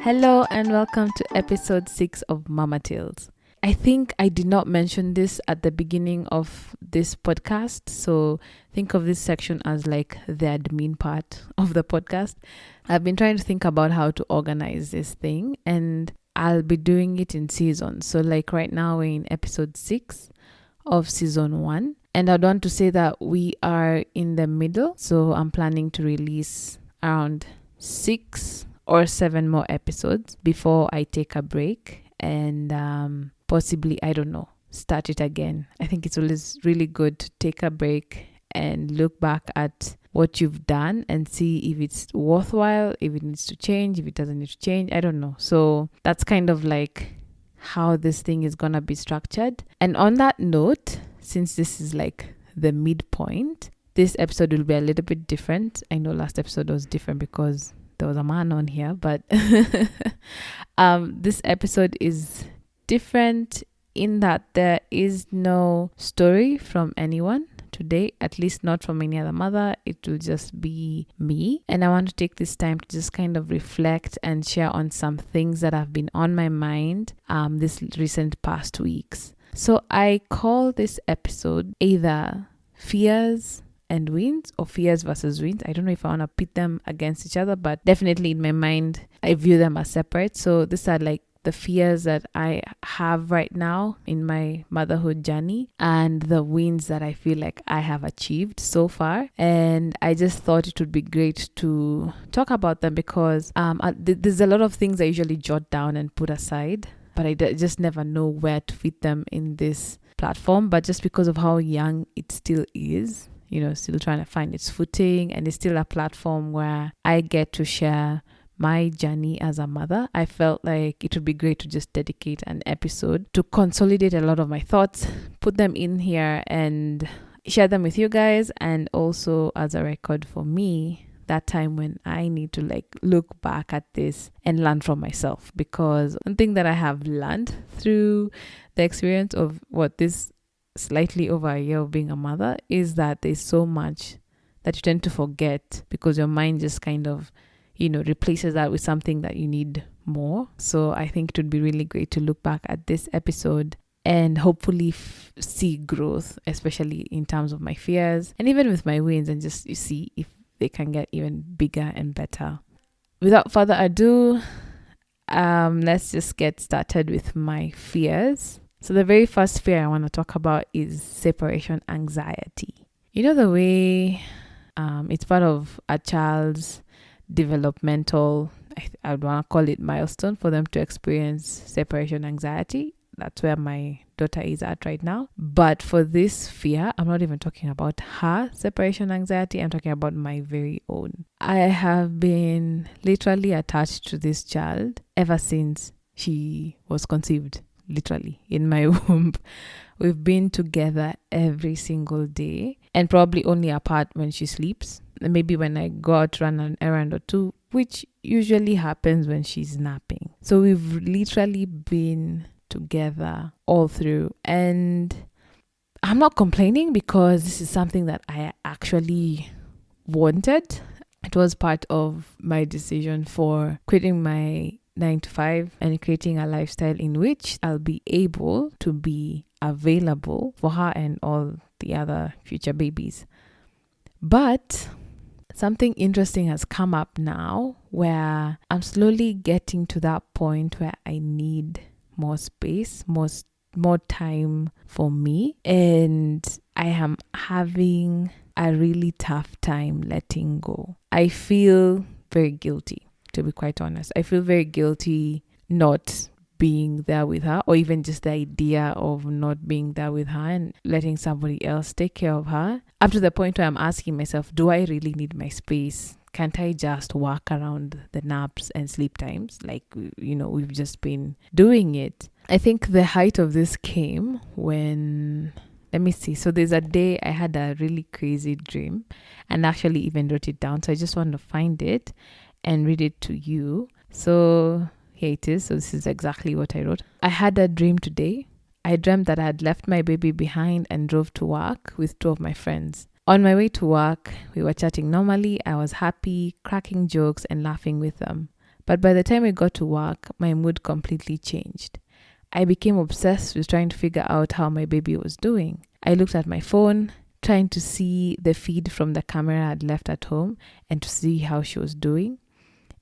Hello and welcome to episode 6 of Mama Tales. I think I did not mention this at the beginning of this podcast, so think of this section as like the admin part of the podcast. I've been trying to think about how to organize this thing, and I'll be doing it in seasons. So like right now we're in episode 6 of season 1, and I'd want to say that we are in the middle, so I'm planning to release around 6 or 7 more episodes before I take a break and possibly, I don't know, start it again. I think it's always really good to take a break and look back at what you've done and see if it's worthwhile, if it needs to change, if it doesn't need to change. I don't know. So that's kind of like how this thing is gonna be structured. And on that note, since this is like the midpoint, this episode will be a little bit different. I know last episode was different because there was a man on here, but this episode is different in that there is no story from anyone today, at least not from any other mother. It will just be me, and I want to take this time to just kind of reflect and share on some things that have been on my mind this recent past weeks. So I call this episode either fears and wins or fears versus wins. I don't know if I want to pit them against each other, but definitely in my mind I view them as separate. So these are like the fears that I have right now in my motherhood journey and the wins that I feel like I have achieved so far. And I just thought it would be great to talk about them because there's a lot of things I usually jot down and put aside, but I just never know where to fit them in this platform. But just because of how young it still is, still trying to find its footing, and it's still a platform where I get to share my journey as a mother, I felt like it would be great to just dedicate an episode to consolidate a lot of my thoughts, put them in here and share them with you guys, and also as a record for me, that time when I need to like look back at this and learn from myself. Because one thing that I have learned through the experience of this slightly over a year of being a mother is that there's so much that you tend to forget because your mind just kind of replaces that with something that you need more. So I think it would be really great to look back at this episode and hopefully see growth, especially in terms of my fears and even with my wins, and just see if they can get even bigger and better. Without further ado, let's just get started with my fears. So the very first fear I want to talk about is separation anxiety. The way it's part of a child's developmental, I would want to call it milestone for them to experience separation anxiety. That's where my daughter is at right now. But for this fear, I'm not even talking about her separation anxiety. I'm talking about my very own. I have been literally attached to this child ever since she was conceived. Literally in my womb. We've been together every single day, and probably only apart when she sleeps, maybe when I go out to run an errand or two, which usually happens when she's napping. So we've literally been together all through, and I'm not complaining because this is something that I actually wanted. It was part of my decision for quitting my 9 to 5 and creating a lifestyle in which I'll be able to be available for her and all the other future babies. But something interesting has come up now where I'm slowly getting to that point where I need more space, more time for me, and I am having a really tough time letting go. I feel very guilty. To be quite honest, I feel very guilty not being there with her, or even just the idea of not being there with her and letting somebody else take care of her, up to the point where I'm asking myself, do I really need my space? Can't I just walk around the naps and sleep times like we've just been doing it? I think the height of this came when, let me see, so there's a day I had a really crazy dream and actually even wrote it down, so I just want to find it and read it to you. So here it is. So this is exactly what I wrote. I had a dream today. I dreamt that I had left my baby behind and drove to work with 2 of my friends. On my way to work, we were chatting normally. I was happy, cracking jokes and laughing with them. But by the time I got to work, my mood completely changed. I became obsessed with trying to figure out how my baby was doing. I looked at my phone, trying to see the feed from the camera I'd left at home and to see how she was doing.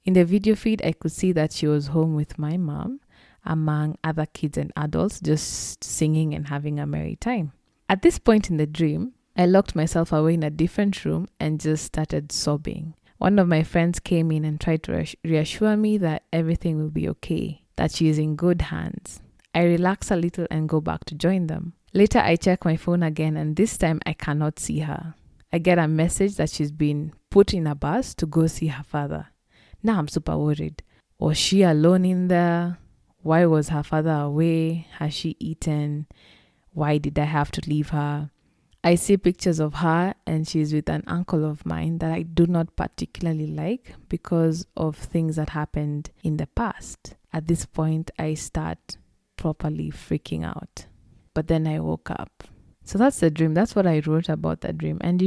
In the video feed, I could see that she was home with my mom, among other kids and adults, just singing and having a merry time. At this point in the dream, I locked myself away in a different room and just started sobbing. One of my friends came in and tried to reassure me that everything will be okay, that she is in good hands. I relax a little and go back to join them. Later, I check my phone again, and this time I cannot see her. I get a message that she's been put in a bus to go see her father. Now I'm super worried. Was she alone in there? Why was her father away? Has she eaten? Why did I have to leave her? I see pictures of her and she's with an uncle of mine that I do not particularly like because of things that happened in the past. At this point, I start properly freaking out. But then I woke up. So that's the dream. That's what I wrote about the dream. And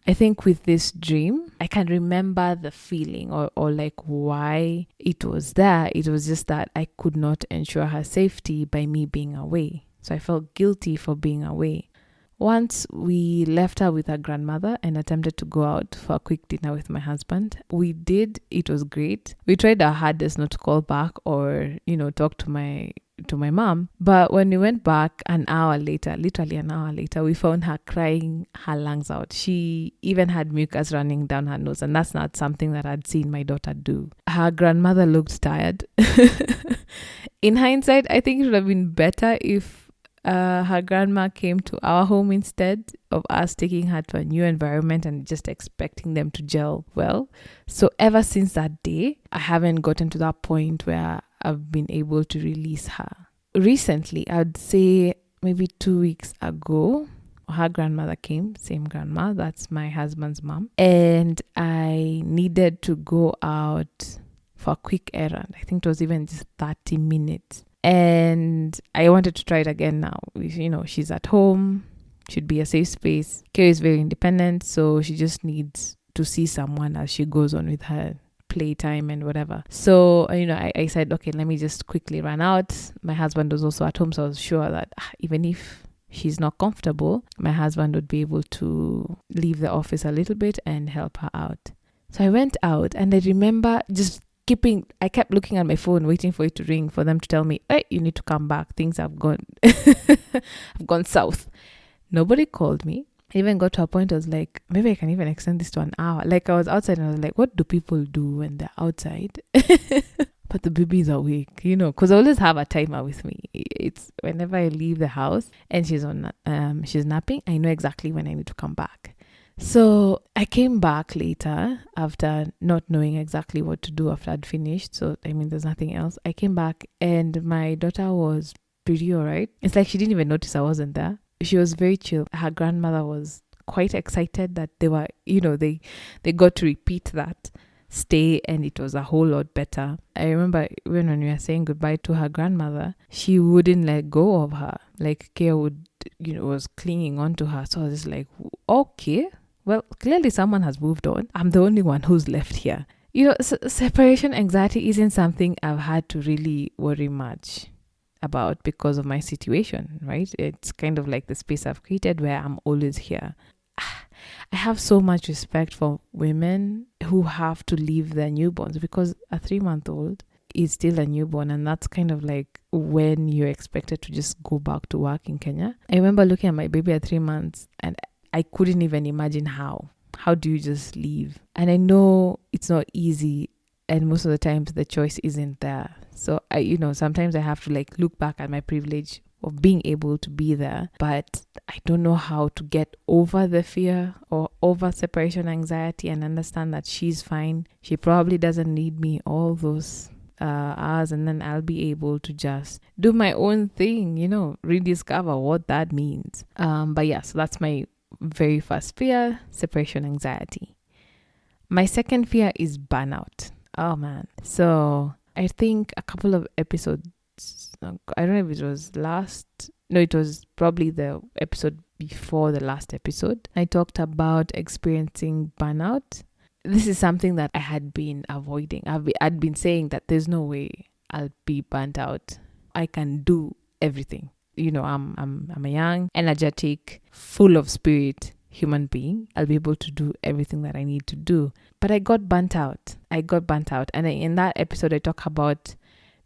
I think with this dream, I can remember the feeling or like why it was there. It was just that I could not ensure her safety by me being away. So I felt guilty for being away. Once we left her with her grandmother and attempted to go out for a quick dinner with my husband. We did. It was great. We tried our hardest not to call back or, talk to my mom. But when we went back an hour later, literally an hour later, we found her crying her lungs out. She even had mucus running down her nose. And that's not something that I'd seen my daughter do. Her grandmother looked tired. In hindsight, I think it would have been better if her grandma came to our home instead of us taking her to a new environment and just expecting them to gel well. So ever since that day, I haven't gotten to that point where I've been able to release her. Recently, I'd say maybe 2 weeks ago, her grandmother came, same grandma, that's my husband's mom, and I needed to go out for a quick errand. I think it was even just 30 minutes. And I wanted to try it again now. She's at home, should be a safe space. Kay is very independent, so she just needs to see someone as she goes on with her playtime and whatever. So, I said, okay, let me just quickly run out. My husband was also at home, so I was sure that even if she's not comfortable, my husband would be able to leave the office a little bit and help her out. So I went out and I remember I kept looking at my phone, waiting for it to ring, for them to tell me, hey, you need to come back. Things have gone, have gone south. Nobody called me. I even got to a point I was like, maybe I can even extend this to an hour. Like I was outside and I was like, what do people do when they're outside? But the baby is awake, because I always have a timer with me. It's whenever I leave the house and she's napping, I know exactly when I need to come back. So I came back later after not knowing exactly what to do after I'd finished. So, there's nothing else. I came back and my daughter was pretty all right. It's like she didn't even notice I wasn't there. She was very chill. Her grandmother was quite excited that they were, they got to repeat that stay and it was a whole lot better. I remember when we were saying goodbye to her grandmother, she wouldn't let go of her. Like Kia was clinging on to her. So I was just like, okay. Well, clearly someone has moved on. I'm the only one who's left here. Separation anxiety isn't something I've had to really worry much about because of my situation, right? It's kind of like the space I've created where I'm always here. I have so much respect for women who have to leave their newborns because a 3-month-old is still a newborn, and that's kind of like when you're expected to just go back to work in Kenya. I remember looking at my baby at 3 months and I couldn't even imagine how. How do you just leave? And I know it's not easy, and most of the times the choice isn't there. So sometimes I have to look back at my privilege of being able to be there, but I don't know how to get over the fear or over separation anxiety and understand that she's fine. She probably doesn't need me all those hours, and then I'll be able to just do my own thing, rediscover what that means. But yeah, so that's my very first fear, separation anxiety. My second fear is burnout. Oh man. So I think a couple of episodes, I don't know if it was it was probably the episode before the last episode, I talked about experiencing burnout. this is something that I had been avoiding. I'd been saying that there's no way I'll be burnt out. I can do everything. I'm a young, energetic, full of spirit human being. I'll be able to do everything that I need to do. But I got burnt out. And in that episode, I talk about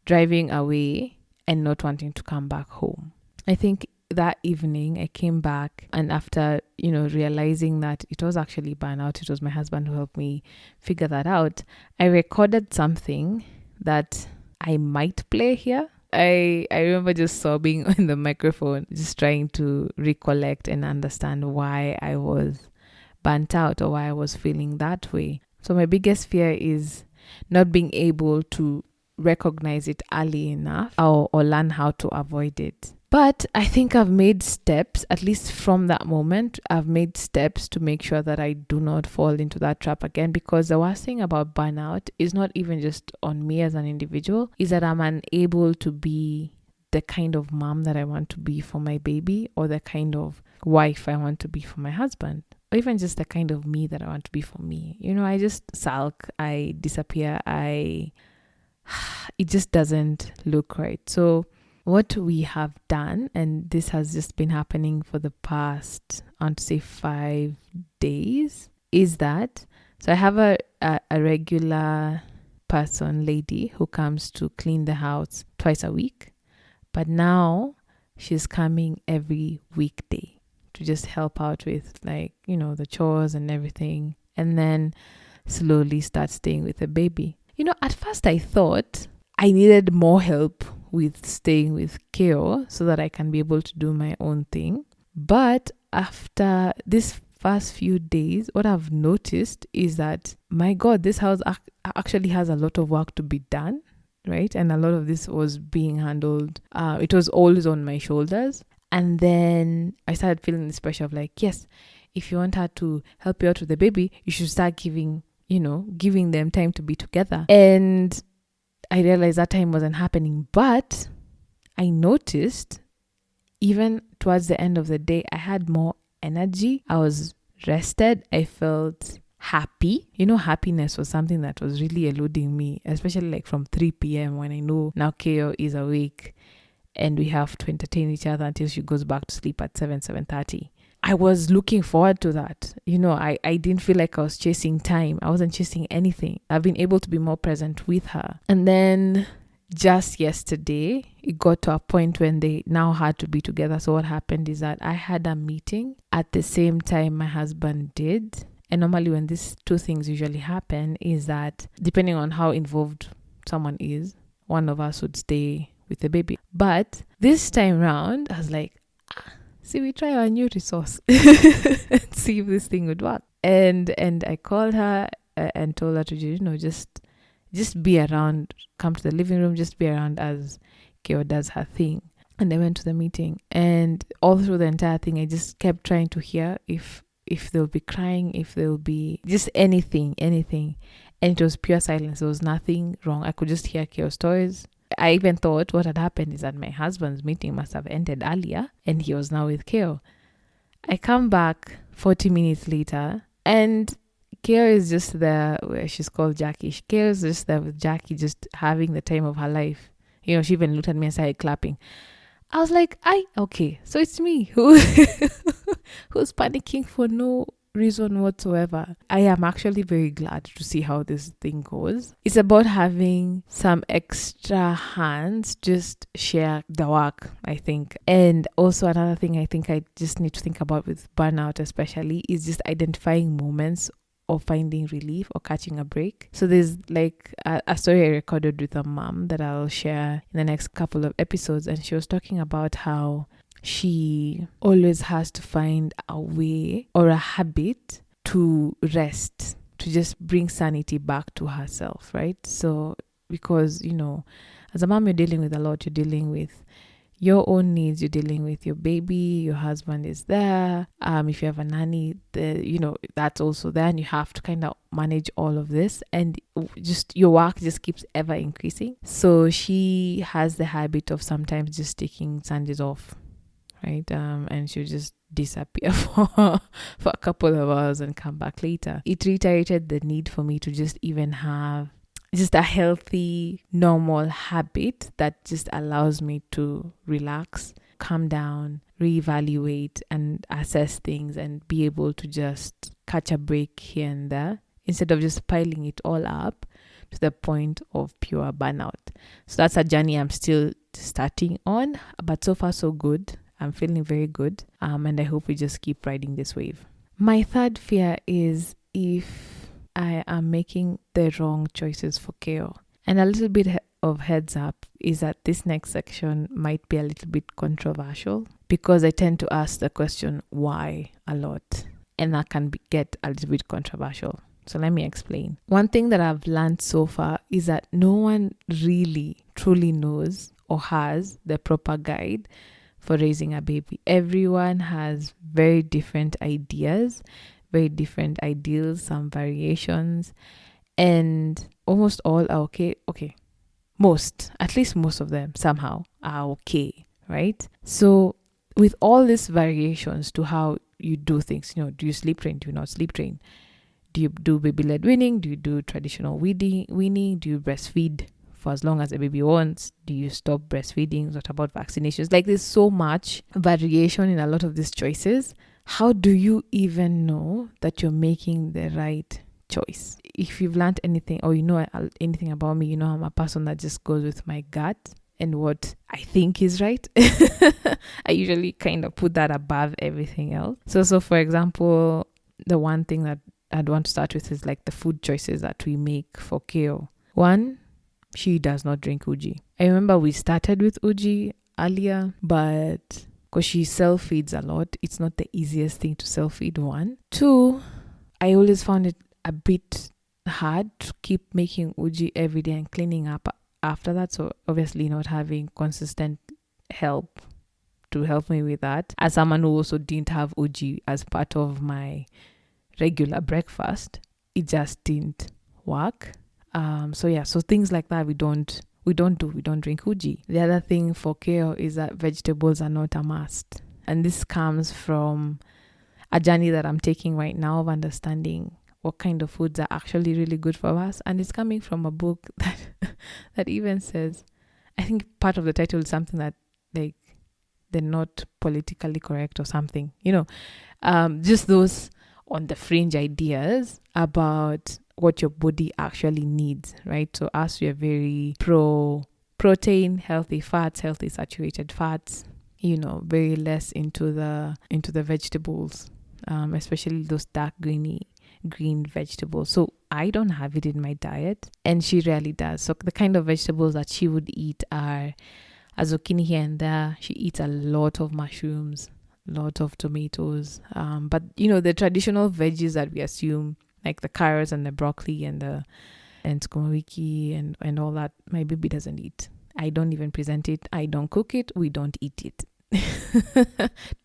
driving away and not wanting to come back home. I think that evening I came back, and after, realizing that it was actually burnout, it was my husband who helped me figure that out. I recorded something that I might play here. I remember just sobbing in the microphone, just trying to recollect and understand why I was burnt out or why I was feeling that way. So my biggest fear is not being able to recognize it early enough or learn how to avoid it. But I think I've made steps, at least from that moment, I've made steps to make sure that I do not fall into that trap again, because the worst thing about burnout is not even just on me as an individual, is that I'm unable to be the kind of mom that I want to be for my baby, or the kind of wife I want to be for my husband, or even just the kind of me that I want to be for me. I just sulk, I disappear, it just doesn't look right. So what we have done, and this has just been happening for the past, I want to say 5 days, is that, so I have a regular lady who comes to clean the house twice a week, but now she's coming every weekday to just help out with the chores and everything, and then slowly start staying with the baby. At first I thought I needed more help with staying with Keo so that I can be able to do my own thing. But after this first few days, what I've noticed is that, my God, this house actually has a lot of work to be done, right? And a lot of this was being handled. It was always on my shoulders. And then I started feeling this pressure of yes, if you want her to help you out with the baby, you should start giving them time to be together. And I realized that time wasn't happening, but I noticed even towards the end of the day, I had more energy. I was rested. I felt happy. Happiness was something that was really eluding me, especially from 3 p.m. when I know now Keo is awake and we have to entertain each other until she goes back to sleep at 7:30. I was looking forward to that. I didn't feel like I was chasing time. I wasn't chasing anything. I've been able to be more present with her. And then just yesterday, it got to a point when they now had to be together. So what happened is that I had a meeting at the same time my husband did. And normally when these two things usually happen is that, depending on how involved someone is, one of us would stay with the baby. But this time round, I was like, see, we try our new resource and see if this thing would work. And I called her and told her to, just be around, come to the living room, just be around as Keo does her thing. And I went to the meeting, and all through the entire thing, I just kept trying to hear if they'll be crying, if they'll be just anything. And it was pure silence. There was nothing wrong. I could just hear Keo's toys. I even thought what had happened is that my husband's meeting must have ended earlier and he was now with Keo. I come back 40 minutes later and Keo is just there. She's called Jackie. Keo is just there with Jackie, just having the time of her life. She even looked at me and started clapping. I was like, okay, so it's me who's panicking for no reason whatsoever. I am actually very glad to see how this thing goes. It's about having some extra hands just share the work, I think. And also another thing I think I just need to think about with burnout especially is just identifying moments of finding relief or catching a break. So there's a story I recorded with a mom that I'll share in the next couple of episodes, and she was talking about how she always has to find a way or a habit to rest, to just bring sanity back to herself, right? So because, as a mom, you're dealing with a lot. You're dealing with your own needs, you're dealing with your baby, your husband is there. If you have a nanny, that's also there, and you have to kind of manage all of this, and just your work just keeps ever increasing. So she has the habit of sometimes just taking Sundays off, right? And she'll just disappear for a couple of hours and come back later. It reiterated the need for me to just even have just a healthy, normal habit that just allows me to relax, calm down, reevaluate and assess things and be able to just catch a break here and there instead of just piling it all up to the point of pure burnout. So that's a journey I'm still starting on, but so far so good. I'm feeling very good, and I hope we just keep riding this wave. My third fear is if I am making the wrong choices for Keo. And a little bit of heads up is that this next section might be a little bit controversial because I tend to ask the question why a lot, and that can get a little bit controversial. So let me explain. One thing that I've learned so far is that no one really truly knows or has the proper guide for raising a baby. Everyone has very different ideas, very different ideals, some variations, and almost all are okay. At least most of them somehow are okay, right? So with all these variations to how you do things, do you sleep train? Do you not sleep train? Do you do baby-led weaning? Do you do traditional weaning? Do you breastfeed for as long as the baby wants? Do you stop breastfeeding? What about vaccinations? Like, there's so much variation in a lot of these choices. How do you even know that you're making the right choice? If you've learned anything or anything about me, I'm a person that just goes with my gut and what I think is right. I usually kind of put that above everything else. So for example, the one thing that I'd want to start with is like the food choices that we make for Keo. One, she does not drink uji. I remember we started with uji earlier, but because she self-feeds a lot, it's not the easiest thing to self-feed. One. Two, I always found it a bit hard to keep making uji every day and cleaning up after that. So obviously not having consistent help to help me with that. As someone who also didn't have uji as part of my regular breakfast, it just didn't work. So things like that we don't drink uji. The other thing for Keo is that vegetables are not a must, and this comes from a journey that I'm taking right now of understanding what kind of foods are actually really good for us, and it's coming from a book that even says, I think part of the title is something that like they're not politically correct or something, just those on the fringe ideas about what your body actually needs, right? So us, we are very pro protein, healthy fats, healthy saturated fats, very less into the vegetables, especially those dark green vegetables. So I don't have it in my diet, and she rarely does. So the kind of vegetables that she would eat are a zucchini here and there. She eats a lot of mushrooms, lot of tomatoes, but the traditional veggies that we assume, like the carrots and the broccoli and sukuma wiki and all that, my baby doesn't eat. I don't even present it. I don't cook it. We don't eat it.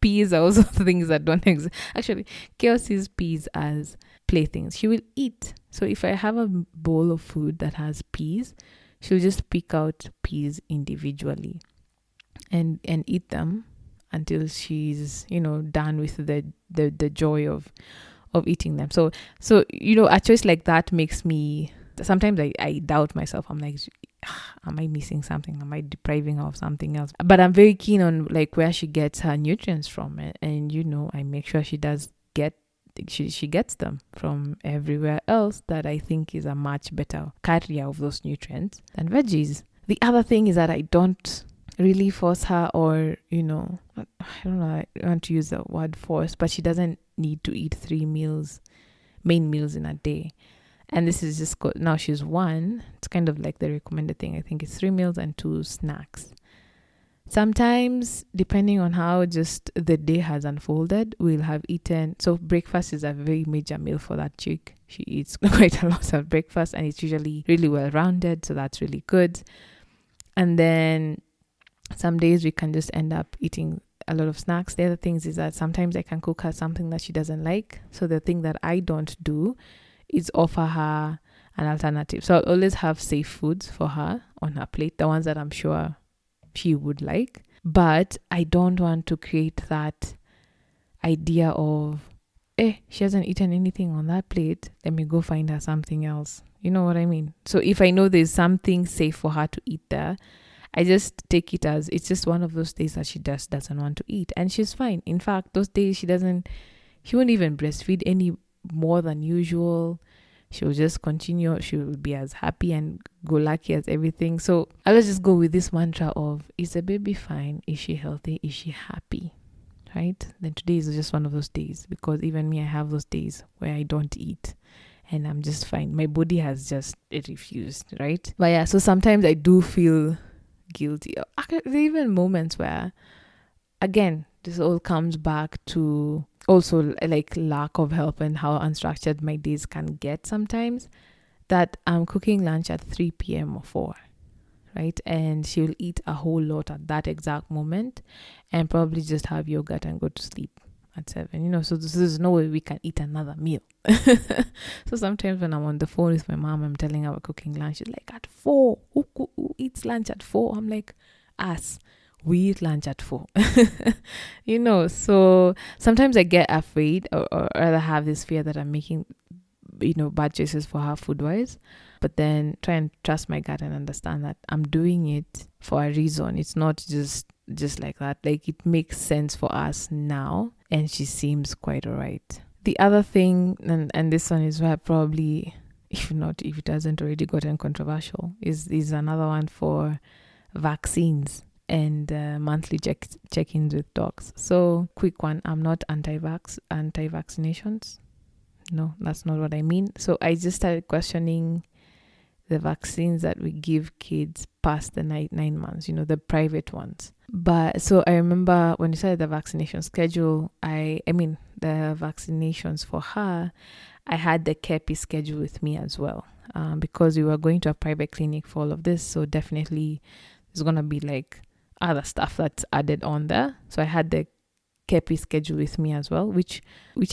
Peas are also things that don't exist. Actually, Keo sees peas as playthings. She will eat. So if I have a bowl of food that has peas, she'll just pick out peas individually and eat them until she's done with the joy of eating them. So a choice like that makes me sometimes I doubt myself. I'm like, am I missing something? Am I depriving her of something else? But I'm very keen on like where she gets her nutrients from, and I make sure she does get she gets them from everywhere else that I think is a much better carrier of those nutrients than veggies. The other thing is that I don't really force her, or I don't know, I want to use the word force, but she doesn't need to eat 3 main meals in a day. And this is just now she's 1. It's kind of like the recommended thing. I think it's 3 meals and 2 snacks. Sometimes, depending on how just the day has unfolded, we'll have eaten. So breakfast is a very major meal for that chick. She eats quite a lot of breakfast, and it's usually really well rounded. So that's really good. And then some days we can just end up eating a lot of snacks. The other things is that sometimes I can cook her something that she doesn't like. So the thing that I don't do is offer her an alternative. So I'll always have safe foods for her on her plate, the ones that I'm sure she would like. But I don't want to create that idea of, she hasn't eaten anything on that plate, let me go find her something else. You know what I mean? So if I know there's something safe for her to eat there, I just take it as it's just one of those days that she just doesn't want to eat, and she's fine. In fact, those days she won't even breastfeed any more than usual. She'll just continue. She will be as happy and go lucky as everything. So I'll just go with this mantra of, is the baby fine? Is she healthy? Is she happy? Right? Then today is just one of those days, because even me, I have those days where I don't eat and I'm just fine. My body has just refused, right? But yeah, so sometimes I do feel guilty. There are even moments where, again, this all comes back to also like lack of help and how unstructured my days can get sometimes, that I'm cooking lunch at 3 p.m. or 4, right? And she'll eat a whole lot at that exact moment and probably just have yogurt and go to sleep at 7, so there's no way we can eat another meal. So sometimes when I'm on the phone with my mom, I'm telling her we're cooking lunch. She's like, at 4? Who eats lunch at 4? I'm like, us. We eat lunch at 4. So sometimes I get afraid or rather have this fear that I'm making, bad choices for her food-wise. But then try and trust my gut and understand that I'm doing it for a reason. It's not just like that. Like, it makes sense for us now, and she seems quite all right. The other thing, and this one is where probably, if it hasn't already gotten controversial, is another one for vaccines and monthly check-ins with dogs. So, quick one, I'm not anti-vaccinations. No, that's not what I mean. So I just started questioning the vaccines that we give kids past the 9 months, the private ones. But so I remember when we started the vaccination schedule, the vaccinations for her, I had the KEPI schedule with me as well, because we were going to a private clinic for all of this. So definitely there's going to be like other stuff that's added on there. So I had the KEPI schedule with me as well, which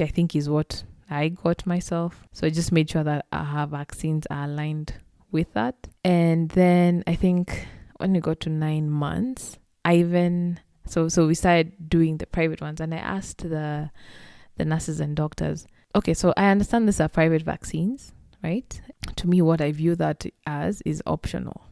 I think is what I got myself. So I just made sure that our vaccines are aligned with that. And then I think when we got to 9 months, so we started doing the private ones, and I asked the nurses and doctors, okay, so I understand these are private vaccines, right? To me, what I view that as is optional.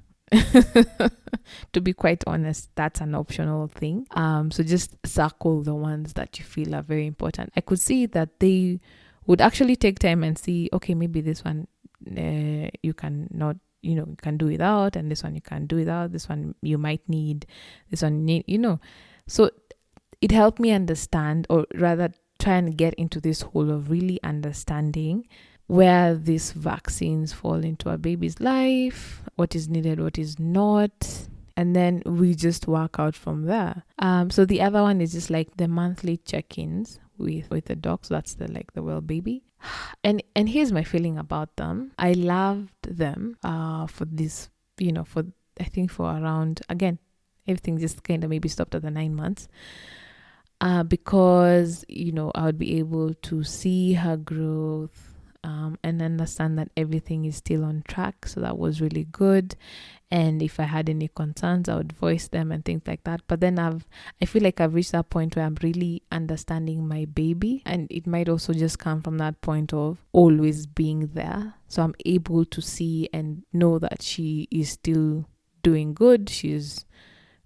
To be quite honest, that's an optional thing. So just circle the ones that you feel are very important. I could see that they would actually take time and see, okay, maybe this one you can not, you can do without, and this one you can do without, this one you might need, this one you need, So it helped me understand, or rather try and get into this whole of really understanding where these vaccines fall into a baby's life, what is needed, what is not, and then we just work out from there. So the other one is just like the monthly check-ins with the dogs. That's the well baby. And here's my feeling about them. I loved them for this, for I think for around, again, everything just kind of maybe stopped at the 9 months. Because, I would be able to see her growth and understand that everything is still on track. So that was really good. And if I had any concerns, I would voice them and things like that. But then I feel like I've reached that point where I'm really understanding my baby. And it might also just come from that point of always being there. So I'm able to see and know that she is still doing good. She's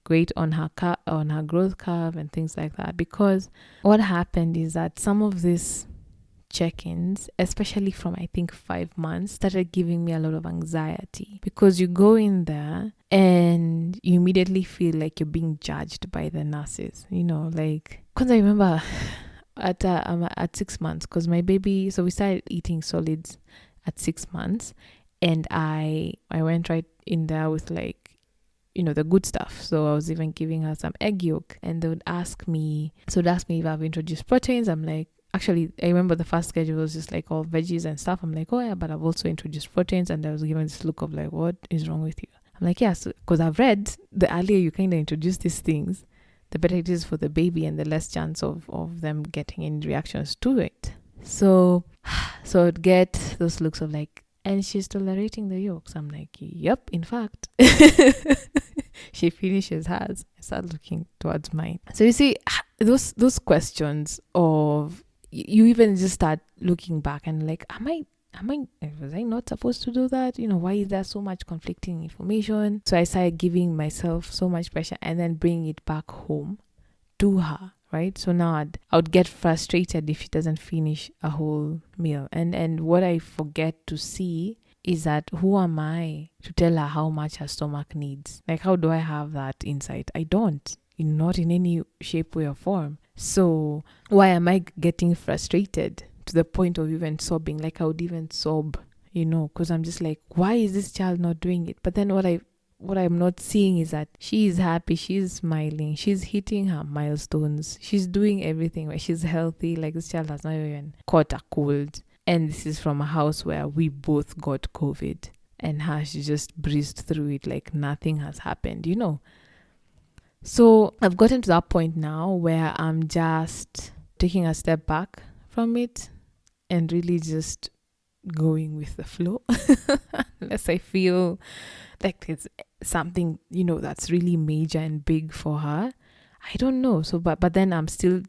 great on her growth curve and things like that. Because what happened is that some of these check-ins, especially from I think 5 months, started giving me a lot of anxiety, because you go in there and you immediately feel like you're being judged by the nurses, because I remember at 6 months, because my baby, so we started eating solids at 6 months, and I went right in there with the good stuff. So I was even giving her some egg yolk, and they would ask me if I've introduced proteins. I'm like, actually, I remember the first schedule was just like all veggies and stuff. I'm like, oh yeah, but I've also introduced proteins. And I was given this look of like, what is wrong with you? I'm like, yeah, because I've read the earlier you kind of introduce these things, the better it is for the baby and the less chance of them getting any reactions to it. So I'd get those looks of like, and she's tolerating the yolks. I'm like, yep, in fact. She finishes hers. I start looking towards mine. So you see, those questions of, you even just start looking back and like, was I not supposed to do that? Why is there so much conflicting information? So I started giving myself so much pressure and then bringing it back home to her, right? So now I would get frustrated if she doesn't finish a whole meal. And what I forget to see is that, who am I to tell her how much her stomach needs? Like, how do I have that insight? I don't, not in any shape, way, or form. So why am I getting frustrated to the point of even sobbing? Like, I would even sob, because I'm just like, why is this child not doing it? But then what I'm not seeing is that she is happy, she's smiling, she's hitting her milestones, she's doing everything right, she's healthy. Like, this child has not even caught a cold, and this is from a house where we both got COVID, and she just breezed through it like nothing has happened, So I've gotten to that point now where I'm just taking a step back from it and really just going with the flow. Unless I feel like it's something, that's really major and big for her. I don't know. So, but then I'm still,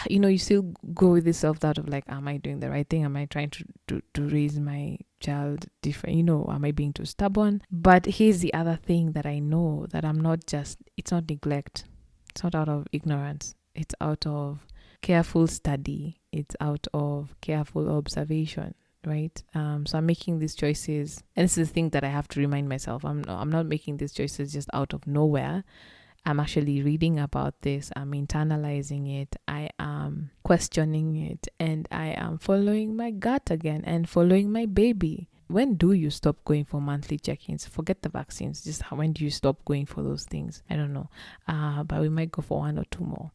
you still go with this self-doubt of like, am I doing the right thing? Am I trying to raise my child different? Am I being too stubborn? But here's the other thing that I know, that it's not neglect. It's not out of ignorance. It's out of careful study. It's out of careful observation. Right. So I'm making these choices, and this is the thing that I have to remind myself. I'm not making these choices just out of nowhere. I'm actually reading about this. I'm internalizing it. I am questioning it, and I am following my gut again and following my baby. When do you stop going for monthly check-ins? Forget the vaccines. Just when do you stop going for those things? I don't know. But we might go for 1 or 2 more.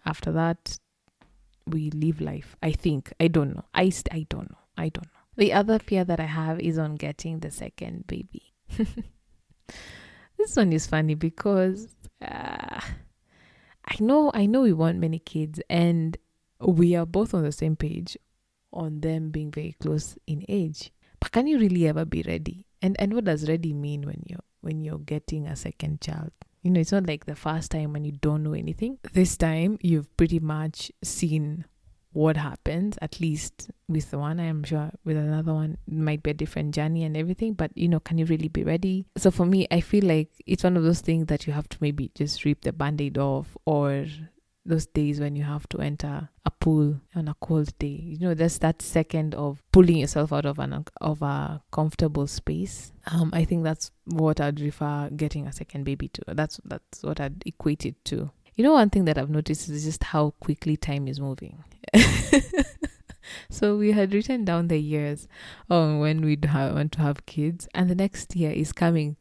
After that, we live life. I think. I don't know. I don't know. The other fear that I have is on getting the second baby. This one is funny because I know we want many kids, and we are both on the same page on them being very close in age. But can you really ever be ready? And what does ready mean when you're getting a second child? It's not like the first time when you don't know anything. This time you've pretty much seen what happens, at least with the one. I am sure with another one it might be a different journey and everything, but can you really be ready? So for me, I feel like it's one of those things that you have to maybe just rip the band-aid off, or those days when you have to enter a pool on a cold day. There's that second of pulling yourself out of a comfortable space. I think that's what I'd refer getting a second baby to. That's what I'd equate it to. One thing that I've noticed is just how quickly time is moving. So we had written down the years when we'd want to have kids, and the next year is coming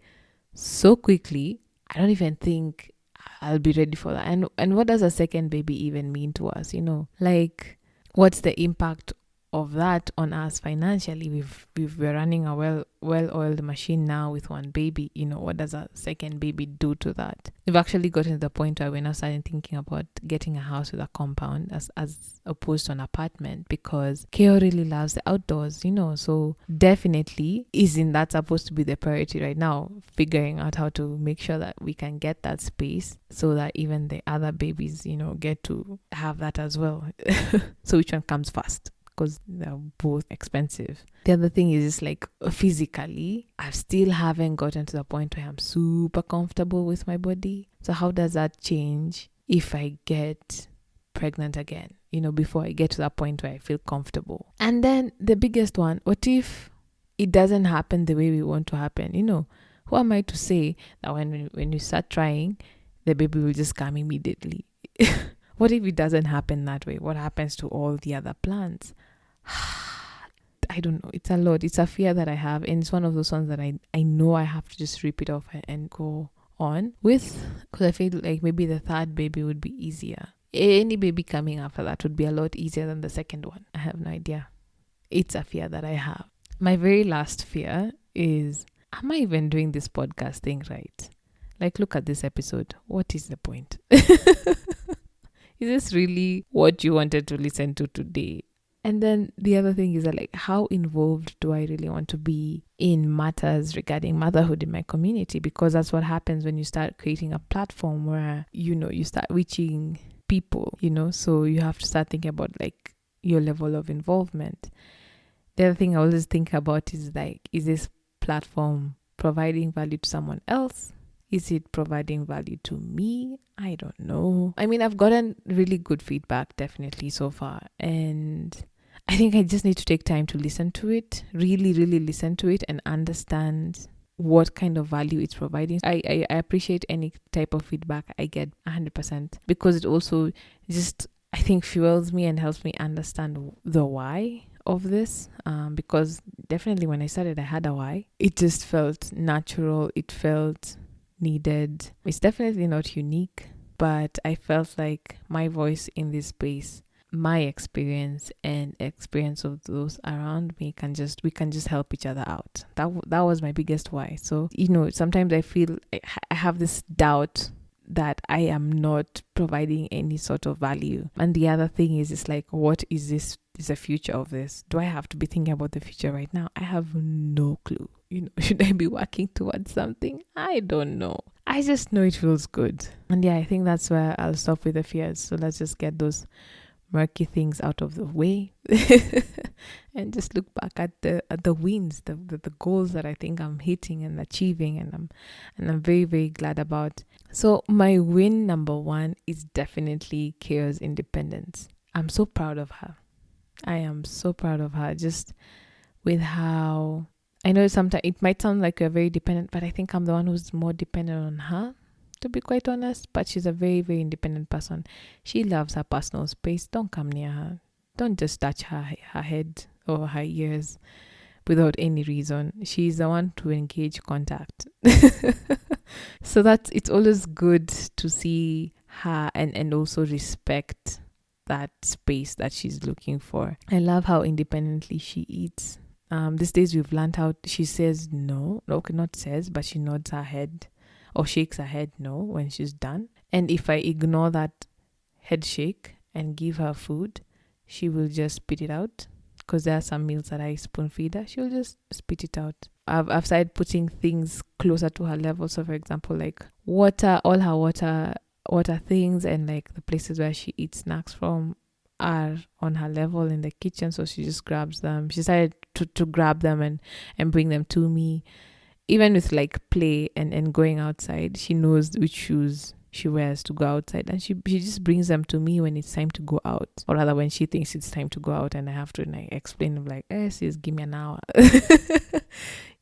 so quickly. I don't even think I'll be ready for that. And what does a second baby even mean to us? Like, what's the impact of that on us financially? We're running a well-oiled machine now with one baby. What does a second baby do to that? We've actually gotten to the point where we're now starting thinking about getting a house with a compound as opposed to an apartment, because Keo really loves the outdoors, so definitely isn't that supposed to be the priority right now, figuring out how to make sure that we can get that space so that even the other babies, get to have that as well. So which one comes first? Because they're both expensive. The other thing is just like, physically, I still haven't gotten to the point where I'm super comfortable with my body. So how does that change if I get pregnant again, before I get to that point where I feel comfortable? And then the biggest one, what if it doesn't happen the way we want to happen? Who am I to say that when you start trying, the baby will just come immediately? What if it doesn't happen that way? What happens to all the other plans? I don't know. It's a lot. It's a fear that I have. And it's one of those ones that I know I have to just rip it off and go on with. Because I feel like maybe the third baby would be easier. Any baby coming after that would be a lot easier than the second one. I have no idea. It's a fear that I have. My very last fear is, am I even doing this podcast thing right? Like, look at this episode. What is the point? Is this really what you wanted to listen to today? And then the other thing is that, like, how involved do I really want to be in matters regarding motherhood in my community? Because that's what happens when you start creating a platform where, you start reaching people, so you have to start thinking about like your level of involvement. The other thing I always think about is like, is this platform providing value to someone else? Is it providing value to me? I don't know. I mean, I've gotten really good feedback definitely so far, and I think I just need to take time to listen to it, really, really listen to it and understand what kind of value it's providing. I appreciate any type of feedback I get 100% because it also just, I think, fuels me and helps me understand the why of this, because definitely when I started I had a why. It just felt natural, it felt needed. It's definitely not unique, but I felt like my voice in this space, my experience and experience of those around me we can just help each other out. That was my biggest why. So sometimes I feel I have this doubt that I am not providing any sort of value. And the other thing is, it's like, what is this? Is the future of this? Do I have to be thinking about the future right now? I have no clue. Should I be working towards something? I don't know. I just know it feels good. And yeah, I think that's where I'll stop with the fears. So let's just get those murky things out of the way and just look back at the wins, the goals that I think I'm hitting and achieving, and I'm very, very glad about. So my win number one is definitely Kira's independence. I'm so proud of her. I am so proud of her, just with how, I know sometimes it might sound like you're very dependent, but I think I'm the one who's more dependent on her, to be quite honest. But she's a very, very independent person. She loves her personal space. Don't come near her. Don't just touch her head or her ears without any reason. She's the one to engage contact. So it's always good to see her and also respect that space that she's looking for. I love how independently she eats. These days we've learned how she says no. Okay, not says, but she nods her head or shakes her head no when she's done. And if I ignore that head shake and give her food, she will just spit it out. Because there are some meals that I spoon feed her, she'll just spit it out. I've started putting things closer to her level. So for example, like water, all her water things and like the places where she eats snacks from are on her level in the kitchen. So she just grabs them. She started to grab them and bring them to me. Even with like play and going outside, she knows which shoes she wears to go outside, and she just brings them to me when it's time to go out, or rather when she thinks it's time to go out and I have to explain like, sis, give me an hour.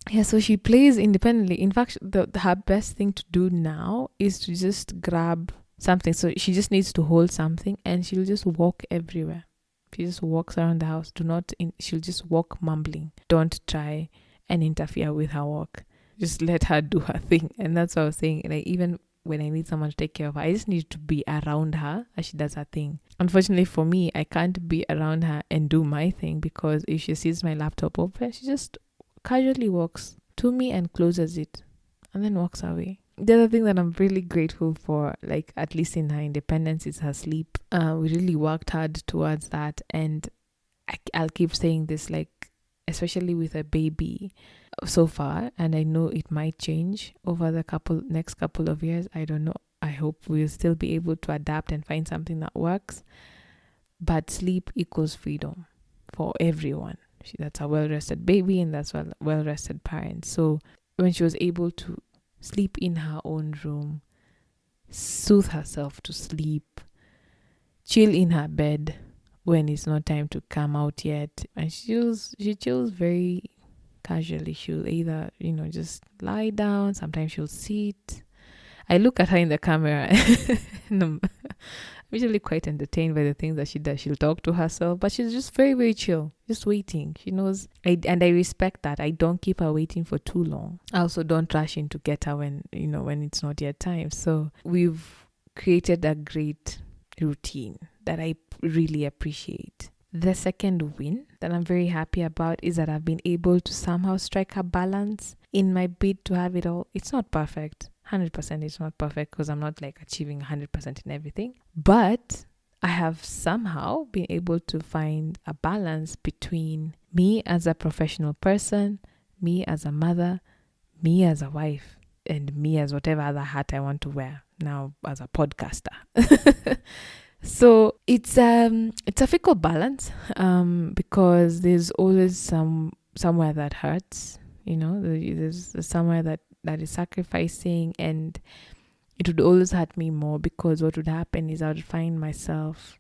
Yeah, so she plays independently. In fact, her best thing to do now is to just grab something. So she just needs to hold something and she'll just walk everywhere. She just walks around the house. She'll just walk mumbling. Don't try and interfere with her walk. Just let her do her thing. And that's what I was saying. Like, even when I need someone to take care of her, I just need to be around her as she does her thing. Unfortunately for me, I can't be around her and do my thing, because if she sees my laptop open, she just casually walks to me and closes it and then walks away. The other thing that I'm really grateful for, like at least in her independence, is her sleep. We really worked hard towards that, and I'll keep saying this, like especially with a baby so far, and I know it might change over the next couple of years. I don't know. I hope we'll still be able to adapt and find something that works. But sleep equals freedom for everyone. That's a well-rested baby, and that's a well-rested parent. So when she was able to sleep in her own room, soothe herself to sleep, chill in her bed when it's not time to come out yet, and she chills very casually. She'll either just lie down, sometimes she'll sit. I look at her in the camera and I'm usually quite entertained by the things that she does. She'll talk to herself, but she's just very, very chill, just waiting. She knows, and I respect that. I don't keep her waiting for too long. I also don't rush in to get her when it's not yet time. So we've created a great routine that I really appreciate. The second win that I'm very happy about is that I've been able to somehow strike a balance in my bid to have it all. It's not perfect. 100% it's not perfect, because I'm not like achieving 100% in everything. But I have somehow been able to find a balance between me as a professional person, me as a mother, me as a wife, and me as whatever other hat I want to wear now as a podcaster. So it's a fickle balance, because there's always somewhere that hurts, there's somewhere that is sacrificing, and it would always hurt me more, because what would happen is I would find myself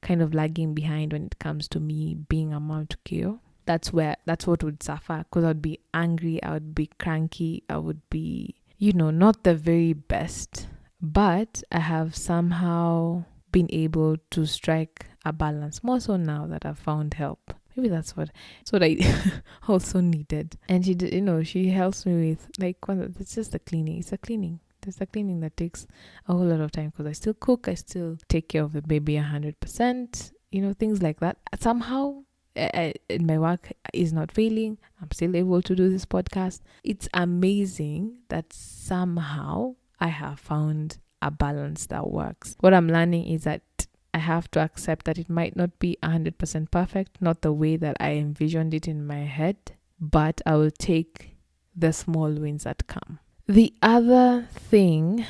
kind of lagging behind when it comes to me being a mom to Kyo. That's what would suffer, because I would be angry, I would be cranky, I would be, not the very best. But I have somehow been able to strike a balance, more so now that I've found help. Maybe that's what I also needed. And she did, she helps me with, like, it's just the cleaning. It's the cleaning. There's the cleaning that takes a whole lot of time, because I still cook, I still take care of the baby 100%, things like that. Somehow, my work is not failing. I'm still able to do this podcast. It's amazing that somehow I have found a balance that works. What I'm learning is that I have to accept that it might not be 100% perfect, not the way that I envisioned it in my head, but I will take the small wins that come. The other thing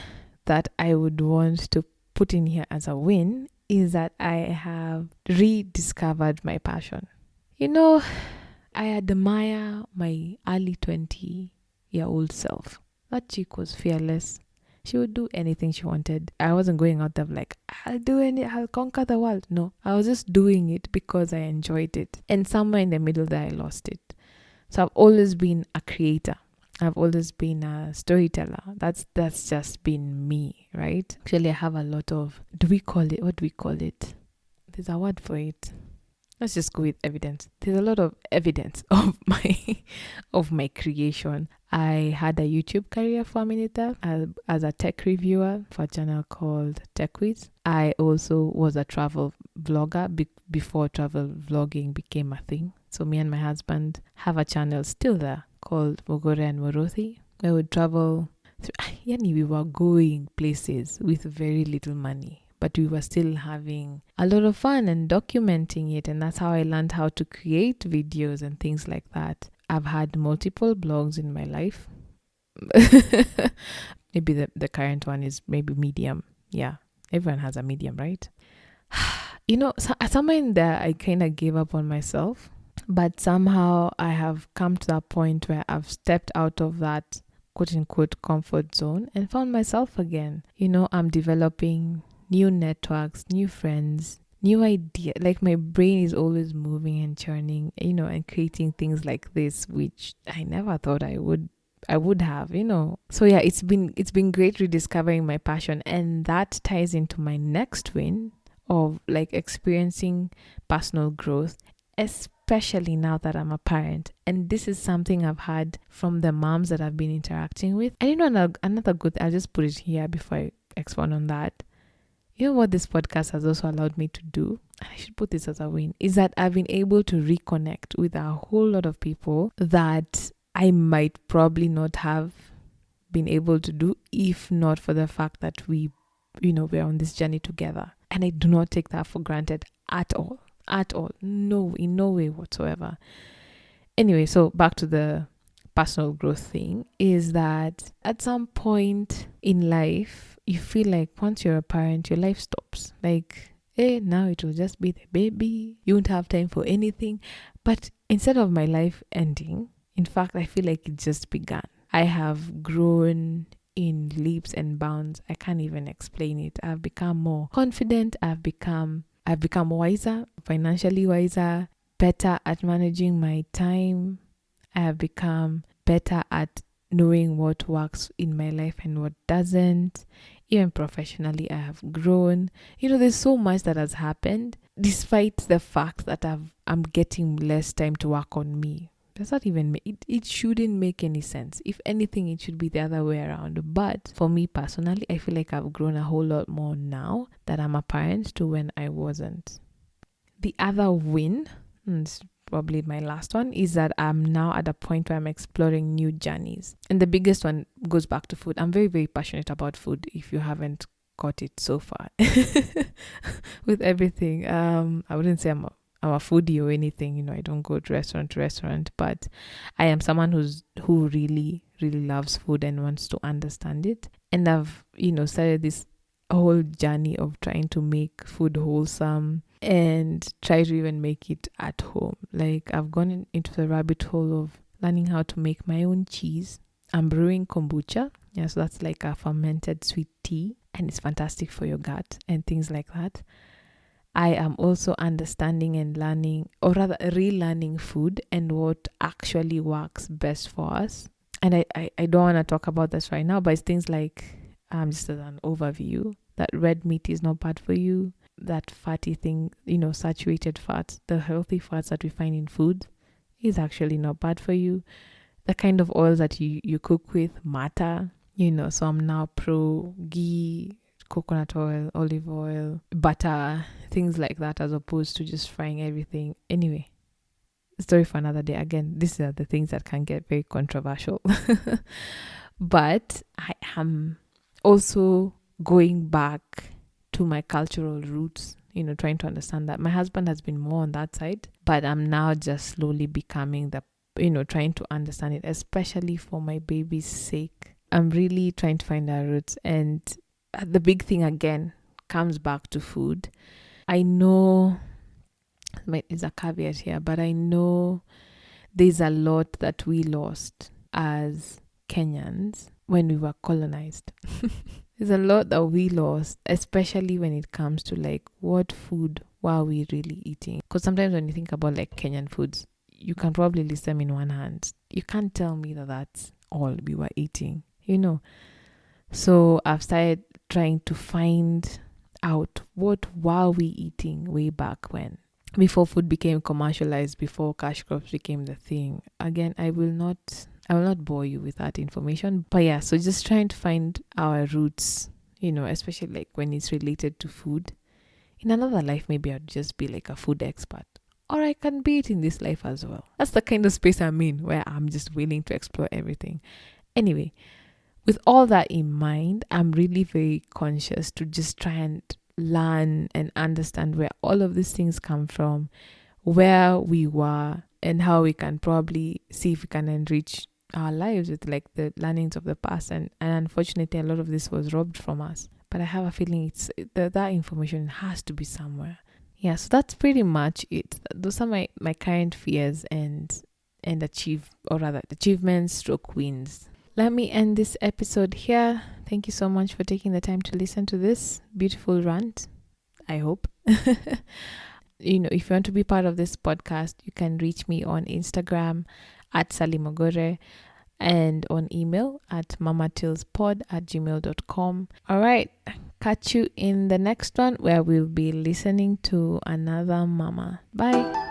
that I would want to put in here as a win is that I have rediscovered my passion. I admire my early 20-year-old self. That chick was fearless. She would do anything she wanted. I wasn't going out there like, I'll conquer the world. No, I was just doing it because I enjoyed it. And somewhere in the middle there, I lost it. So I've always been a creator. I've always been a storyteller. That's just been me, right? Actually, I have a lot of, what do we call it? There's a word for it. Let's just go with evidence. There's a lot of evidence of my creation. I had a YouTube career for a minute there as a tech reviewer for a channel called TechWiz. I also was a travel vlogger before travel vlogging became a thing. So me and my husband have a channel still there called Mogore and Morothi. I would travel we were going places with very little money, but we were still having a lot of fun and documenting it. And that's how I learned how to create videos and things like that. I've had multiple blogs in my life. Maybe the current one is maybe Medium. Yeah, everyone has a Medium, right? Somewhere in there, I kind of gave up on myself. But somehow I have come to that point where I've stepped out of that quote-unquote comfort zone and found myself again. I'm developing new networks, new friends, new ideas. Like, my brain is always moving and churning, and creating things like this, which I never thought I would have, So yeah, it's been great rediscovering my passion, and that ties into my next win of like experiencing personal growth, especially now that I'm a parent. And this is something I've had from the moms that I've been interacting with. And another good, I'll just put it here before I expand on that. What this podcast has also allowed me to do, and I should put this as a win, is that I've been able to reconnect with a whole lot of people that I might probably not have been able to do if not for the fact that we're on this journey together. And I do not take that for granted at all. No, in no way whatsoever. Anyway, so back to the personal growth thing, is that at some point in life, you feel like once you're a parent, your life stops. Like, now it will just be the baby. You won't have time for anything. But instead of my life ending, in fact, I feel like it just began. I have grown in leaps and bounds. I can't even explain it. I've become more confident. I've become wiser, financially wiser, better at managing my time. I have become better at knowing what works in my life and what doesn't. Even professionally, I have grown. There's so much that has happened, despite the fact that I'm getting less time to work on me. Does that even make it shouldn't make any sense. If anything, it should be the other way around. But for me personally, I feel like I've grown a whole lot more now that I'm a parent to when I wasn't. The other win, it's probably my last one, is that I'm now at a point where I'm exploring new journeys. And the biggest one goes back to food. I'm very, very passionate about food, if you haven't got it so far, with everything. I wouldn't say I'm a foodie or anything. I don't go to restaurant, but I am someone who really really loves food and wants to understand it. And I've started this whole journey of trying to make food wholesome and try to even make it at home. Like, I've gone into the rabbit hole of learning how to make my own cheese. I'm brewing kombucha. Yeah, so that's like a fermented sweet tea, and it's fantastic for your gut and things like that. I am also understanding and learning, or rather relearning food and what actually works best for us. And I don't want to talk about this right now, but it's things like, just as an overview, that red meat is not bad for you. That fatty thing, saturated fats, the healthy fats that we find in food is actually not bad for you. The kind of oils that you cook with matter, so I'm now pro ghee, coconut oil, olive oil, butter, things like that, as opposed to just frying everything. Anyway, story for another day. Again, these are the things that can get very controversial. But I am also going back to my cultural roots, trying to understand that. My husband has been more on that side, but I'm now just slowly becoming trying to understand it, especially for my baby's sake. I'm really trying to find our roots. And the big thing again comes back to food. I know there's a caveat here, but I know there's a lot that we lost as Kenyans when we were colonized. There's a lot that we lost, especially when it comes to like what food were we really eating. Because sometimes when you think about like Kenyan foods, you can probably list them in one hand. You can't tell me that that's all we were eating, So I've started trying to find out what were we eating way back when, before food became commercialized, before cash crops became the thing. Again, I will not bore you with that information, but yeah, so just trying to find our roots, especially like when it's related to food. In another life, maybe I'd just be like a food expert, or I can be it in this life as well. That's the kind of space I'm in, where I'm just willing to explore everything. Anyway, with all that in mind, I'm really very conscious to just try and learn and understand where all of these things come from, where we were, and how we can probably see if we can enrich our lives with like the learnings of the past. And unfortunately, a lot of this was robbed from us. But I have a feeling that information has to be somewhere. Yeah, so that's pretty much it. Those are my current fears and achievements stroke wins. Let me end this episode here. Thank you so much for taking the time to listen to this beautiful rant, I hope. If you want to be part of this podcast, you can reach me on Instagram at Salimogore and on email at mamatillspod@gmail.com. All right, catch you in the next one, where we'll be listening to another mama. Bye.